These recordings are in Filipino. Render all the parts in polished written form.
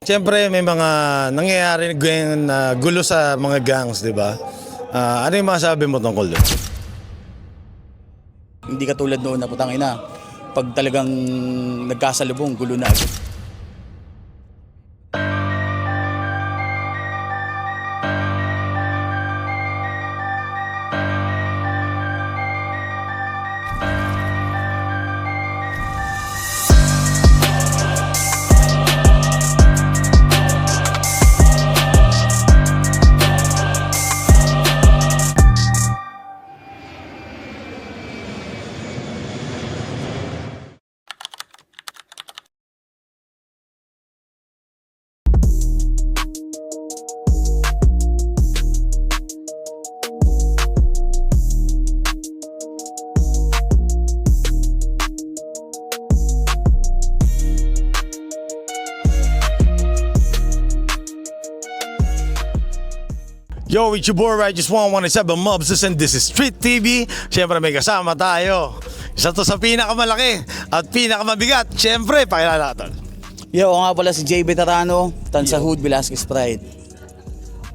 Siyempre may mga nangyayari na gulo sa mga gangs, di ba? Ano yung masabi mo tungkol doon? Hindi katulad noon na putang ina. Pag talagang nagkasalubong, gulo na agad. Yo, it's your boy Righteous 117 Mobs and this is Street TV. Siyempre may kasama tayo. Isa to sa pinakamalaki at pinakamabigat. Siyempre, pakilala ka tol. Yo, ako nga pala si Jay Veterano, Tansa Hood, Velasquez Pride.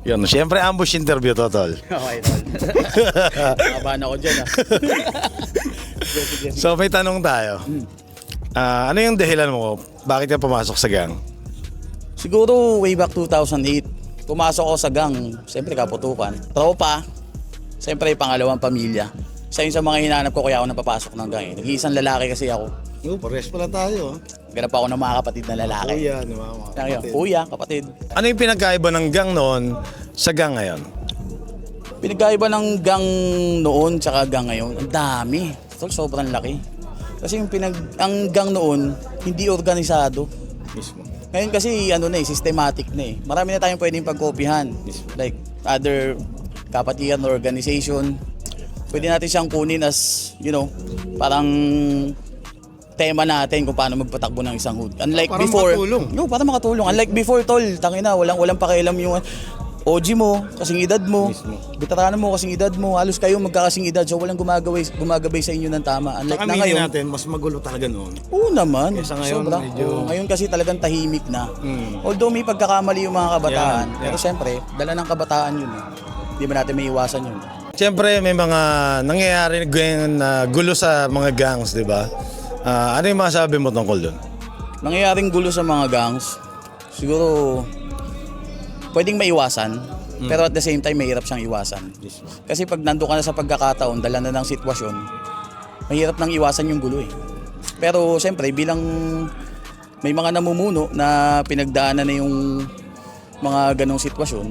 Yun, siyempre ambush interview to tol. Okay, tol. Nakabahan ako dyan, So may tanong tayo. Ano yung dahilan mo? Bakit ka pumasok sa gang? Siguro way back 2008, pumasok ako sa gang. Siyempre kaputukan. Tropa. Siyempre pangalawang pamilya. Isa yun sa mga hinahanap ko kaya ako napapasok ng gang. Nag-iisang lalaki kasi ako. Pares pala tayo. Ganap ako ng mga kapatid na lalaki. Kuya, kapatid. Ano yung pinagkaiba ng gang noon sa gang ngayon? Pinagkaiba ng gang noon tsaka gang ngayon, ang dami. Tol, sobrang laki. Kasi ang gang noon, hindi organisado. Mismo. Ngayon kasi systematic na eh. Marami na tayong pwedeng pagkopyahan. Like other kapatiran or organization. Pwede natin siyang kunin as, parang tema natin kung paano magpatakbo ng isang hood. Unlike para before, makatulong. Para makatulong. Unlike before, tol, tangina, walang pakialam yung OG mo, kasing edad mo, veterano mo, kasing edad mo, halos kayo magkakasing edad, so walang gumagabay sa inyo ng tama. Unlike na ngayon, natin, mas magulo talaga noon. Oo naman. Kesa ngayon, sobra. medyo... Ngayon kasi talagang tahimik na. Although may pagkakamali yung mga kabataan, Yeah. pero siyempre, dala ng kabataan yun. Hindi ba natin may iwasan yun? Siyempre may mga nangyayari na gulo sa mga gangs, di ba? Ano yung masabi mo tungkol doon? Nangyayaring gulo sa mga gangs, siguro pwedeng maiwasan, pero at the same time mahirap siyang iwasan. Kasi pag nando ka na sa pagkakataon, dala na ng sitwasyon, mahirap nang iwasan yung gulo eh. Pero siyempre bilang may mga namumuno na pinagdaanan na yung mga ganong sitwasyon,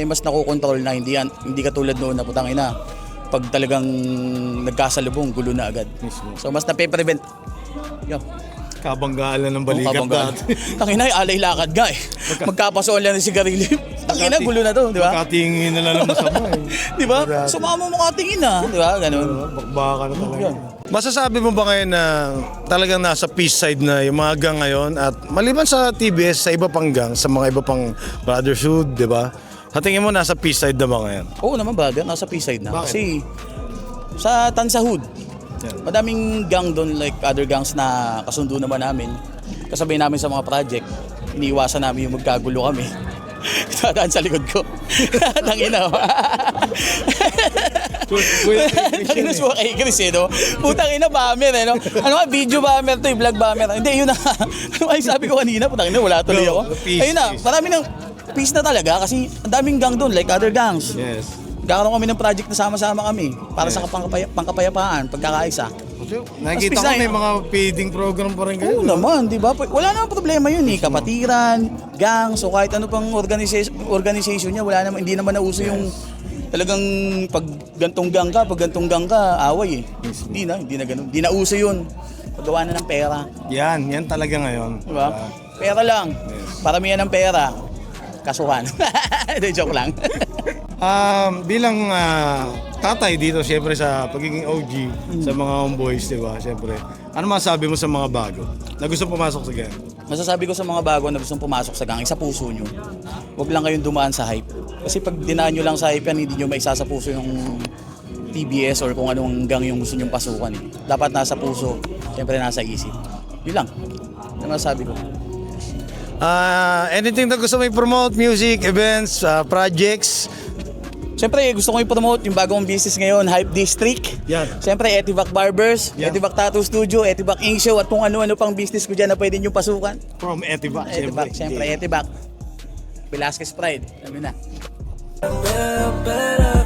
mas nakokontrol na, hindi katulad noon na putang ina. Pag talagang nagkasalubong, gulo na agad. So mas nape-prevent. Yo. Kabanggaan lang ng balikat dati. Tangina, alay lakad ga eh. Magkapasoon lang ng sigarilyo. Tangina, gulo na to, di ba? Magkatingin na lang ng masama eh. Di ba? Sumama mo katingin na, di ba? Ganun. Bakbaka na talaga. Masasabi mo ba ngayon na talagang nasa peace side na yung mga gang ngayon at maliban sa TBS, sa iba pang gang, sa mga iba pang brotherhood, di ba? Sa tingin mo nasa peace side na ba ngayon? Oo naman brother, nasa peace side na. Bakit? Kasi sa Tansa Hood, madaming gang doon like other gangs na kasundo naman namin. Kasabay namin sa mga project, iniiwasan namin yung magkagulo kami. Dadaan sa likod ko. Tangina. Tangina mo kay Chris eh, no? Putang ina, bomber eh, no? Ano nga, video bomber to, vlog bomber. Hindi, yun na. Ano ay sabi ko kanina, putang ina, wala tuloy ako. Ayun na, marami ng peace na talaga kasi ang daming gang doon like other gangs. Yes. Gagawin kami ng project na sama-sama kami para sa pangkapayapaan, pagkakaisa. Nakikita ko may mga feeding program pa rin kayo. Oo naman, di ba? Wala namang problema yun eh. Kapatiran, gang, so kahit ano pang organization niya, wala naman, hindi naman nauso yung talagang pag gantong gang ka, away eh. Hindi na ganun. Hindi na uso yun. Paggawa na ng pera. Yan talaga ngayon. Diba? Pera lang. Paramihan ng pera. Kasuhan. Joke lang. Bilang tatay dito siyempre sa pagiging OG sa mga homeboys, di ba? Siyempre. Ano masasabi mo sa mga bago na gusto pumasok sa gang? Masasabi ko sa mga bago na gustong pumasok sa gang, isa puso nyo. Huwag lang kayong dumaan sa hype. Kasi pag dinaan nyo lang sa hype yan, hindi nyo maisa sa puso yung TBS or kung anong gang yung gusto nyong pasukan eh. Dapat nasa puso, siyempre nasa isip. Yun lang. Ano masasabi ko? Anything na gusto mo i-promote? Music, events, projects? Siyempre, gusto ko i-promote yung bagong business ngayon, Hype District. Yan. Siyempre, Etivac Barbers, Yan. Etivac Tattoo Studio, Etivac Ink Show, at kung ano-ano pang business ko dyan na pwede nyo pasukan. From Etivac, Etivac, siyempre, Etivac. Velasquez Pride, ano na. Better